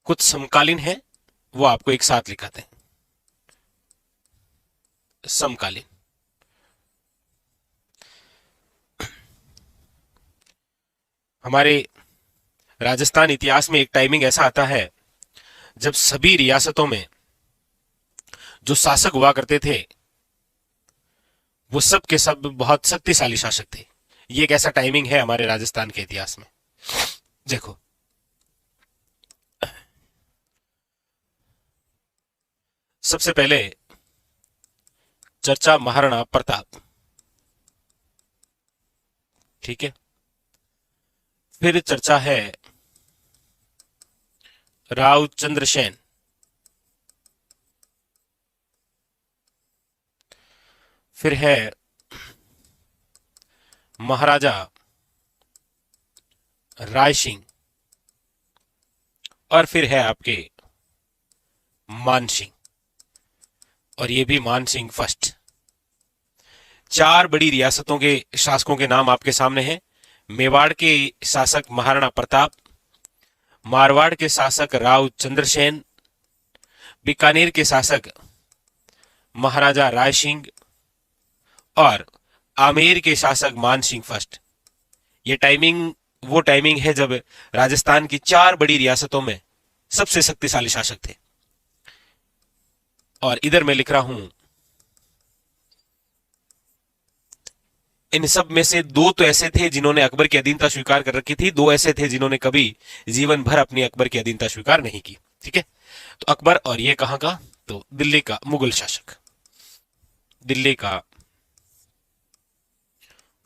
कुछ समकालीन है, वो आपको एक साथ लिखाते हैं। समकालीन। हमारे राजस्थान इतिहास में एक टाइमिंग ऐसा आता है जब सभी रियासतों में जो शासक हुआ करते थे वो सब के सब बहुत शक्तिशाली शासक थे। ये एक ऐसा टाइमिंग है हमारे राजस्थान के इतिहास में। देखो, सबसे पहले चर्चा महाराणा प्रताप। ठीक है। फिर चर्चा है राव चंद्रसेन। फिर है महाराजा राय सिंह। और फिर है आपके मान सिंह, और ये भी मान सिंह फर्स्ट। चार बड़ी रियासतों के शासकों के नाम आपके सामने हैं। मेवाड़ के शासक महाराणा प्रताप, मारवाड़ के शासक राव चंद्रसेन, बीकानेर के शासक महाराजा राय सिंह, और आमेर के शासक मान सिंह फर्स्ट। ये टाइमिंग वो टाइमिंग है जब राजस्थान की चार बड़ी रियासतों में सबसे शक्तिशाली शासक थे। और इधर मैं लिख रहा हूं, इन सब में से दो तो ऐसे थे जिन्होंने अकबर की अधीनता स्वीकार कर रखी थी, दो ऐसे थे जिन्होंने कभी जीवन भर अपनी अकबर की अधीनता स्वीकार नहीं की। ठीक है। तो अकबर, और ये कहां का, तो दिल्ली का मुगल शासक। दिल्ली का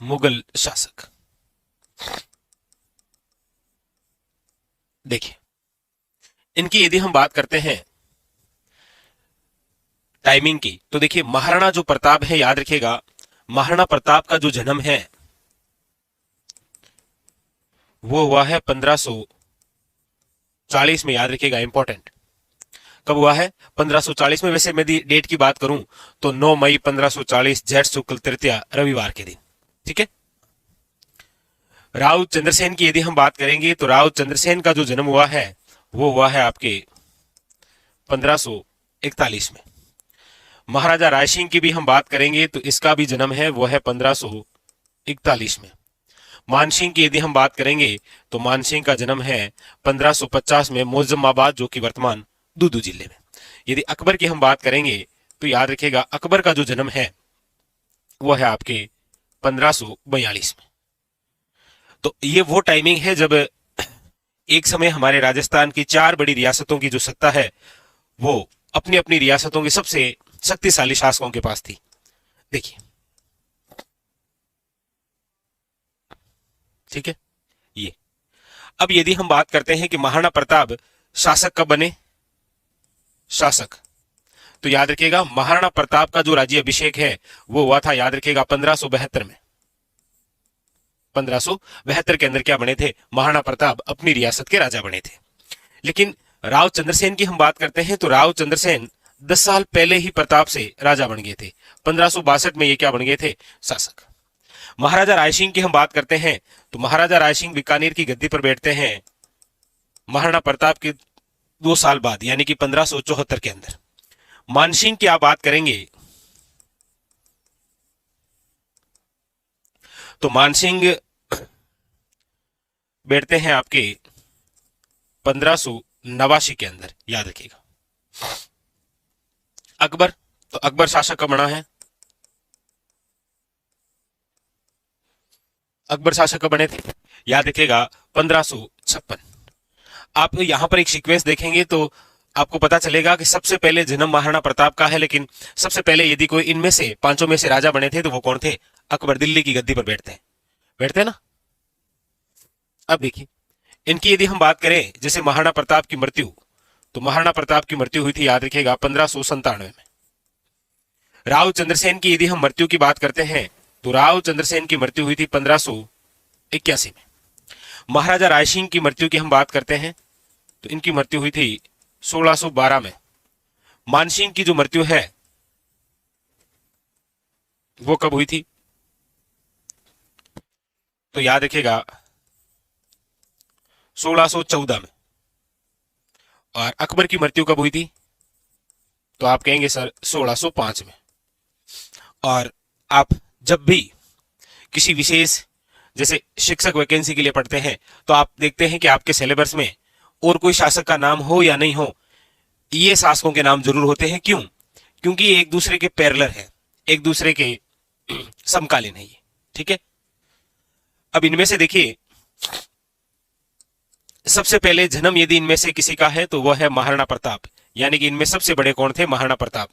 मुगल शासक। देखिए, इनकी यदि हम बात करते हैं टाइमिंग की, तो देखिए महाराणा जो प्रताप है, याद रखिएगा, महाराणा प्रताप का जो जन्म है वो हुआ है 1540 में। याद रखिएगा, इंपॉर्टेंट। कब हुआ है? 1540 में। वैसे मैं डेट की बात करूं तो 9 मई 1540, जेठ शुक्ल तृतीया, रविवार के दिन। ठीक है। राव चंद्रसेन की यदि हम बात करेंगे तो राव चंद्रसेन का जो जन्म हुआ है वो हुआ है आपके 1541 में। महाराजा रायसिंह की भी हम बात करेंगे तो इसका भी जन्म है वो है 1541 में। मानसिंह की यदि हम बात करेंगे तो मानसिंह का जन्म है 1550 में, मोजम्माबाद, जो कि वर्तमान दूदू जिले में। यदि अकबर की हम बात करेंगे तो याद रखिएगा, अकबर का जो जन्म है वो है आपके 1542 में। तो ये वो टाइमिंग है जब एक समय हमारे राजस्थान की चार बड़ी रियासतों की जो सत्ता है वो अपनी अपनी रियासतों के सबसे शक्तिशाली शासकों के पास थी। देखिए, ठीक है। ये अब यदि हम बात करते हैं कि महाराणा प्रताप शासक कब बने, शासक, तो याद रखिएगा महाराणा प्रताप का जो राज्य अभिषेक है वो हुआ था, याद रखिएगा, 1572 में। 1572 के अंदर क्या बने थे? महाराणा प्रताप अपनी रियासत के राजा बने थे। लेकिन राव चंद्रसेन की हम बात करते हैं तो राव चंद्रसेन 10 साल पहले ही प्रताप से राजा बन गए थे। 1562 में ये क्या बन गए थे? शासक। महाराजा रायसिंह की हम बात करते हैं तो महाराजा रायसिंह बीकानेर की गद्दी पर बैठते हैं महाराणा प्रताप के 2 साल बाद, यानी कि 1574 के अंदर। मानसिंह की आप बात करेंगे तो मानसिंह बैठते हैं आपके 1589 के अंदर, याद रखिएगा। अकबर, तो अकबर शासक कब बना है? अकबर शासक कब बने थे? याद रखिएगा 1556। आप यहां पर एक सीक्वेंस देखेंगे तो आपको पता चलेगा कि सबसे पहले जन्म महाराणा प्रताप का है, लेकिन सबसे पहले यदि कोई इनमें से पांचों में से राजा बने थे तो वो कौन थे? अकबर। दिल्ली की गद्दी पर बैठते हैं ना। अब देखिए, इनकी यदि हम बात करें, जैसे महाराणा प्रताप की मृत्यु, तो महाराणा प्रताप की मृत्यु हुई थी, याद रखिएगा, 1597 में। राव चंद्रसेन की यदि हम मृत्यु की बात करते हैं तो राव चंद्रसेन की मृत्यु हुई थी 1581 में। महाराजा रायसिंह की मृत्यु की हम बात करते हैं तो इनकी मृत्यु हुई थी 1612 में। मानसिंह की जो मृत्यु है वो कब हुई थी? तो याद रखिएगा 1614 में। और अकबर की मृत्यु कब हुई थी? तो आप कहेंगे सर 1605 में। और आप जब भी किसी विशेष जैसे शिक्षक वैकेंसी के लिए पढ़ते हैं तो आप देखते हैं कि आपके सिलेबस में और कोई शासक का नाम हो या नहीं हो, ये शासकों के नाम जरूर होते हैं। क्यों? क्योंकि ये एक दूसरे के पैरेलल है, एक दूसरे के समकालीन है ये। ठीक है, अब इनमें से देखिए, सबसे पहले जन्म यदि इनमें से किसी का है तो वह है महाराणा प्रताप, यानी कि इनमें सबसे बड़े कौन थे? महाराणा प्रताप।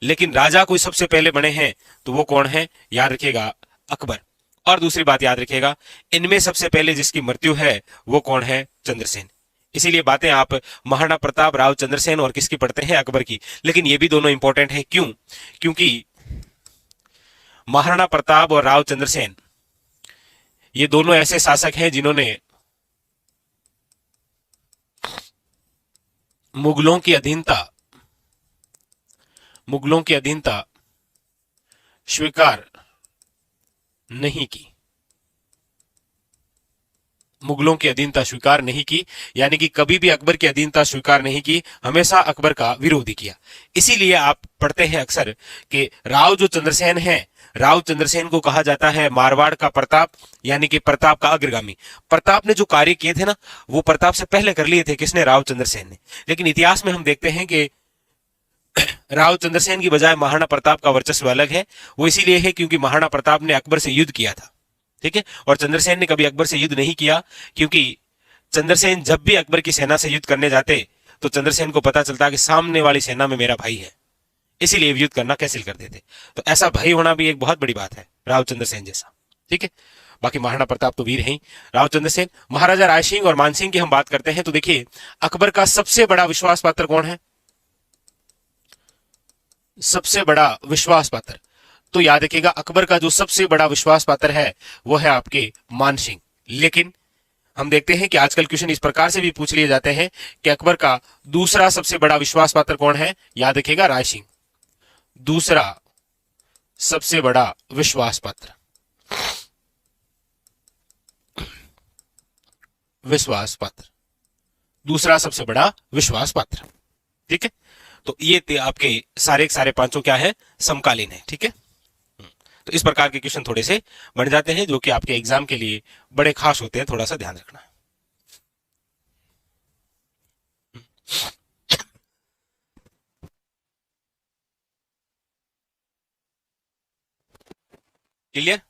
लेकिन राजा कोई सबसे पहले बने हैं तो वो कौन है? याद रखिएगा, अकबर। और दूसरी बात याद रखिएगा, इनमें सबसे पहले जिसकी मृत्यु है वो कौन है? चंद्रसेन। इसीलिए बातें आप महाराणा प्रताप, राव चंद्रसेन और किसकी पढ़ते हैं? अकबर की। लेकिन ये भी दोनों इंपॉर्टेंट है। क्यों? क्योंकि महाराणा प्रताप और राव चंद्रसेन ये दोनों ऐसे शासक हैं जिन्होंने मुगलों की अधीनता स्वीकार नहीं की। मुगलों की अधीनता स्वीकार नहीं की, यानी कि कभी भी अकबर की अधीनता स्वीकार नहीं की, हमेशा अकबर का विरोध ही किया। इसीलिए आप पढ़ते हैं अक्सर कि राव जो चंद्रसेन है, राव चंद्रसेन को कहा जाता है मारवाड़ का प्रताप, यानी कि प्रताप का अग्रगामी। प्रताप ने जो कार्य किए थे ना, वो प्रताप से पहले कर लिए थे। किसने? राव चंद्रसेन ने। लेकिन इतिहास में हम देखते हैं कि राव चंद्रसेन की बजाय महाराणा प्रताप का वर्चस्व अलग है। वो इसीलिए है क्योंकि महाराणा प्रताप ने अकबर से युद्ध किया था। ठीक है, और चंद्रसेन ने कभी अकबर से युद्ध नहीं किया, क्योंकि चंद्रसेन जब भी अकबर की सेना से युद्ध करने जाते तो चंद्रसेन को पता चलता कि सामने वाली सेना में मेरा भाई है, इसीलिए युद्ध करना कैंसिल कर देते। तो ऐसा भाई होना भी एक बहुत बड़ी बात है, राव चंद्रसेन जैसा। ठीक है, बाकी महाराणा प्रताप तो वीर हैं ही। राव चंद्रसेन, महाराजा रायसिंह और मानसिंह की हम बात करते हैं तो देखिए, अकबर का सबसे बड़ा विश्वास पात्र कौन है? सबसे बड़ा विश्वास पात्र, तो याद रखिएगा, अकबर का जो सबसे बड़ा विश्वास पात्र है वो है आपके मानसिंह। लेकिन हम देखते हैं कि आजकल क्वेश्चन इस प्रकार से भी पूछ लिए जाते हैं कि अकबर का दूसरा सबसे बड़ा विश्वास पात्र कौन है? याद रखिएगा, रायसिंह। दूसरा सबसे बड़ा विश्वास पात्र, दूसरा सबसे बड़ा विश्वास पात्र। ठीक है, तो ये आपके सारे सारे पांचों क्या है? समकालीन है। ठीक है, तो इस प्रकार के क्वेश्चन थोड़े से बन जाते हैं जो कि आपके एग्जाम के लिए बड़े खास होते हैं, थोड़ा सा ध्यान रखना। क्लियर?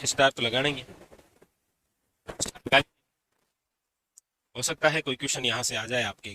स्टार तो लगाना ही है। हो सकता है कोई क्वेश्चन यहां से आ जाए आपके